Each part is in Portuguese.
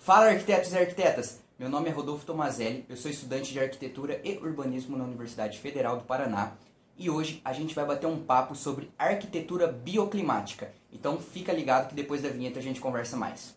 Fala, arquitetos e arquitetas! Meu nome é Rodolfo Tomazelli, eu sou estudante de Arquitetura e Urbanismo na Universidade Federal do Paraná e hoje a gente vai bater um papo sobre arquitetura bioclimática. Então fica ligado que depois da vinheta a gente conversa mais.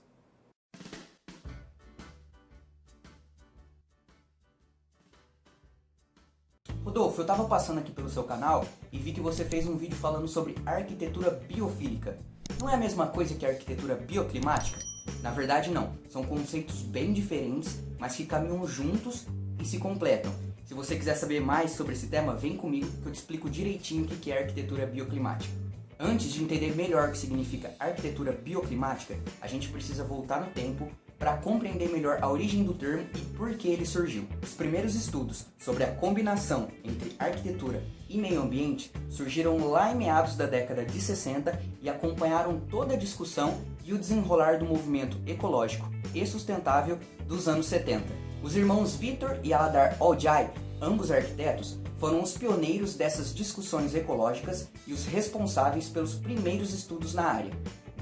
Rodolfo, eu estava passando aqui pelo seu canal e vi que você fez um vídeo falando sobre arquitetura biofílica. Não é a mesma coisa que a arquitetura bioclimática? Na verdade não, são conceitos bem diferentes, mas que caminham juntos e se completam. Se você quiser saber mais sobre esse tema, vem comigo que eu te explico direitinho o que é arquitetura bioclimática. Antes de entender melhor o que significa arquitetura bioclimática, a gente precisa voltar no tempo para compreender melhor a origem do termo e por que ele surgiu. Os primeiros estudos sobre a combinação entre arquitetura e meio ambiente surgiram lá em meados da década de 60 e acompanharam toda a discussão e o desenrolar do movimento ecológico e sustentável dos anos 70. Os irmãos Victor e Aladar Oljai, ambos arquitetos, foram os pioneiros dessas discussões ecológicas e os responsáveis pelos primeiros estudos na área.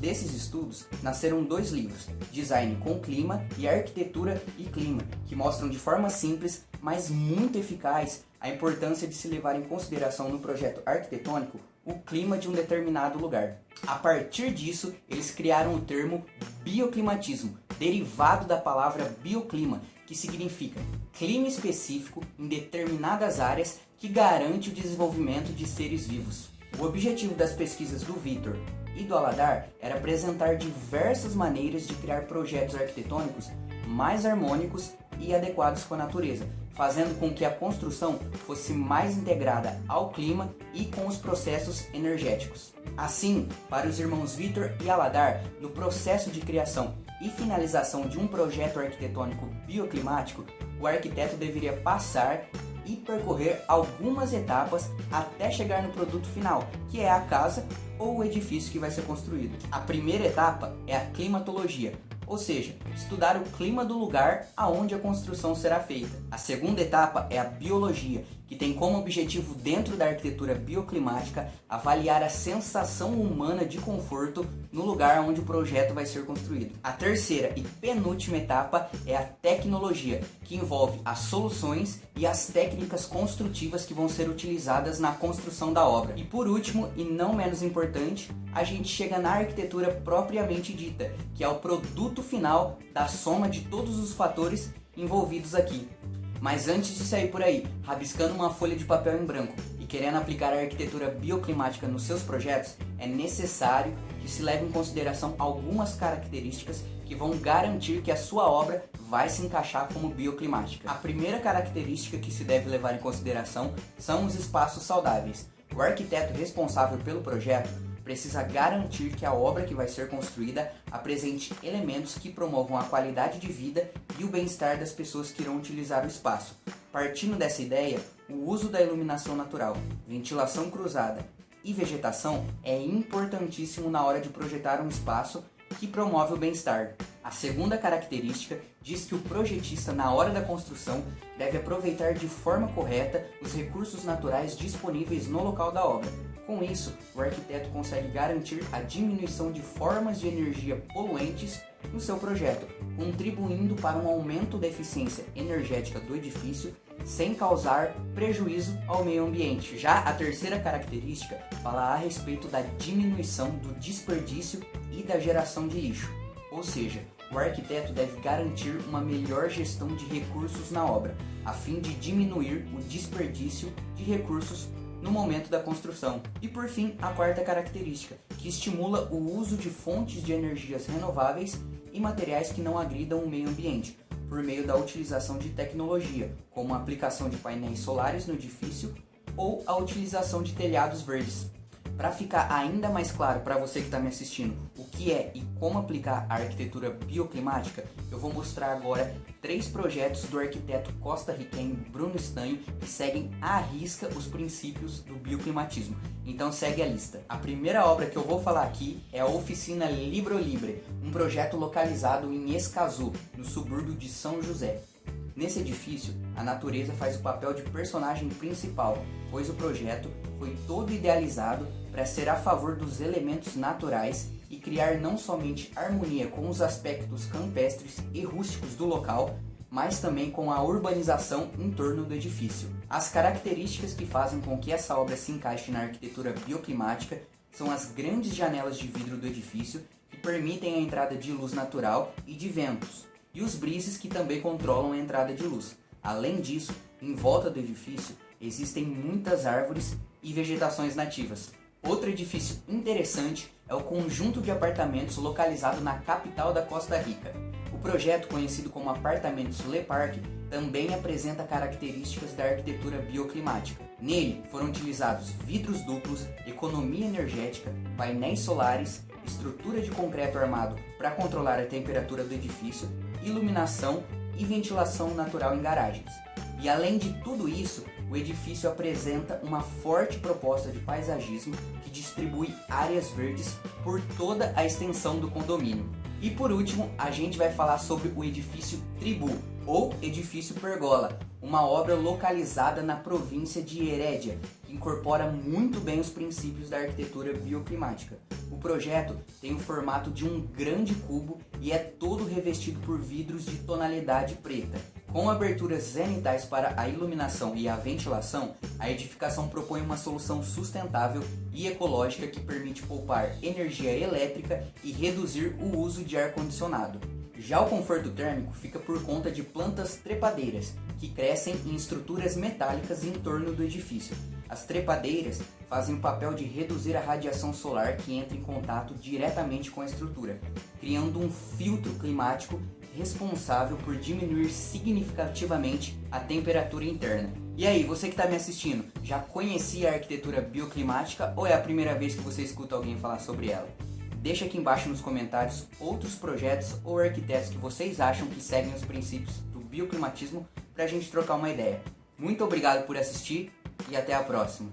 Desses estudos nasceram dois livros, Design com Clima e Arquitetura e Clima, que mostram de forma simples, mas muito eficaz, a importância de se levar em consideração no projeto arquitetônico o clima de um determinado lugar. A partir disso, eles criaram o termo bioclimatismo, derivado da palavra bioclima, que significa clima específico em determinadas áreas que garante o desenvolvimento de seres vivos. O objetivo das pesquisas do Victor e do Aladar era apresentar diversas maneiras de criar projetos arquitetônicos mais harmônicos e adequados com a natureza, fazendo com que a construção fosse mais integrada ao clima e com os processos energéticos. Assim, para os irmãos Victor e Aladar, no processo de criação e finalização de um projeto arquitetônico bioclimático, o arquiteto deveria passar e percorrer algumas etapas até chegar no produto final, que é a casa ou o edifício que vai ser construído. A primeira etapa é a climatologia, ou seja, estudar o clima do lugar aonde a construção será feita. A segunda etapa é a biologia, que tem como objetivo dentro da arquitetura bioclimática avaliar a sensação humana de conforto no lugar onde o projeto vai ser construído. A terceira e penúltima etapa é a tecnologia, que envolve as soluções e as técnicas construtivas que vão ser utilizadas na construção da obra. E por último, e não menos importante, a gente chega na arquitetura propriamente dita, que é o produto final da soma de todos os fatores envolvidos aqui. Mas antes de sair por aí, rabiscando uma folha de papel em branco e querendo aplicar a arquitetura bioclimática nos seus projetos, é necessário que se leve em consideração algumas características que vão garantir que a sua obra vai se encaixar como bioclimática. A primeira característica que se deve levar em consideração são os espaços saudáveis. O arquiteto responsável pelo projeto precisa garantir que a obra que vai ser construída apresente elementos que promovam a qualidade de vida e o bem-estar das pessoas que irão utilizar o espaço. Partindo dessa ideia, o uso da iluminação natural, ventilação cruzada e vegetação é importantíssimo na hora de projetar um espaço que promove o bem-estar. A segunda característica diz que o projetista, na hora da construção, deve aproveitar de forma correta os recursos naturais disponíveis no local da obra. Com isso, o arquiteto consegue garantir a diminuição de formas de energia poluentes no seu projeto, contribuindo para um aumento da eficiência energética do edifício sem causar prejuízo ao meio ambiente. Já a terceira característica fala a respeito da diminuição do desperdício e da geração de lixo, ou seja, o arquiteto deve garantir uma melhor gestão de recursos na obra, a fim de diminuir o desperdício de recursos no momento da construção. E por fim, a quarta característica, que estimula o uso de fontes de energias renováveis e materiais que não agridam o meio ambiente, por meio da utilização de tecnologia, como a aplicação de painéis solares no edifício ou a utilização de telhados verdes. Para ficar ainda mais claro para você que está me assistindo o que é e como aplicar a arquitetura bioclimática, eu vou mostrar agora 3 projetos do arquiteto costarriquenho Bruno Estanho que seguem à risca os princípios do bioclimatismo. Então segue a lista. A primeira obra que eu vou falar aqui é a oficina Libro Libre, um projeto localizado em Escazú, no subúrbio de São José. Nesse edifício, a natureza faz o papel de personagem principal, pois o projeto foi todo idealizado para ser a favor dos elementos naturais e criar não somente harmonia com os aspectos campestres e rústicos do local, mas também com a urbanização em torno do edifício. As características que fazem com que essa obra se encaixe na arquitetura bioclimática são as grandes janelas de vidro do edifício, que permitem a entrada de luz natural e de ventos, e os brises que também controlam a entrada de luz. Além disso, em volta do edifício existem muitas árvores e vegetações nativas. Outro edifício interessante é o conjunto de apartamentos localizado na capital da Costa Rica. O projeto, conhecido como Apartamentos Le Parc, também apresenta características da arquitetura bioclimática. Nele foram utilizados vidros duplos, economia energética, painéis solares, estrutura de concreto armado para controlar a temperatura do edifício, iluminação e ventilação natural em garagens. E além de tudo isso, o edifício apresenta uma forte proposta de paisagismo que distribui áreas verdes por toda a extensão do condomínio. E por último, a gente vai falar sobre o edifício Tribu, ou Edifício Pergola, uma obra localizada na província de Herédia, que incorpora muito bem os princípios da arquitetura bioclimática. O projeto tem o formato de um grande cubo e é todo revestido por vidros de tonalidade preta. Com aberturas zenitais para a iluminação e a ventilação, a edificação propõe uma solução sustentável e ecológica que permite poupar energia elétrica e reduzir o uso de ar-condicionado. Já o conforto térmico fica por conta de plantas trepadeiras, que crescem em estruturas metálicas em torno do edifício. As trepadeiras fazem o papel de reduzir a radiação solar que entra em contato diretamente com a estrutura, criando um filtro climático responsável por diminuir significativamente a temperatura interna. E aí, você que está me assistindo, já conhecia a arquitetura bioclimática ou é a primeira vez que você escuta alguém falar sobre ela? Deixa aqui embaixo nos comentários outros projetos ou arquitetos que vocês acham que seguem os princípios do bioclimatismo para a gente trocar uma ideia. Muito obrigado por assistir e até a próxima!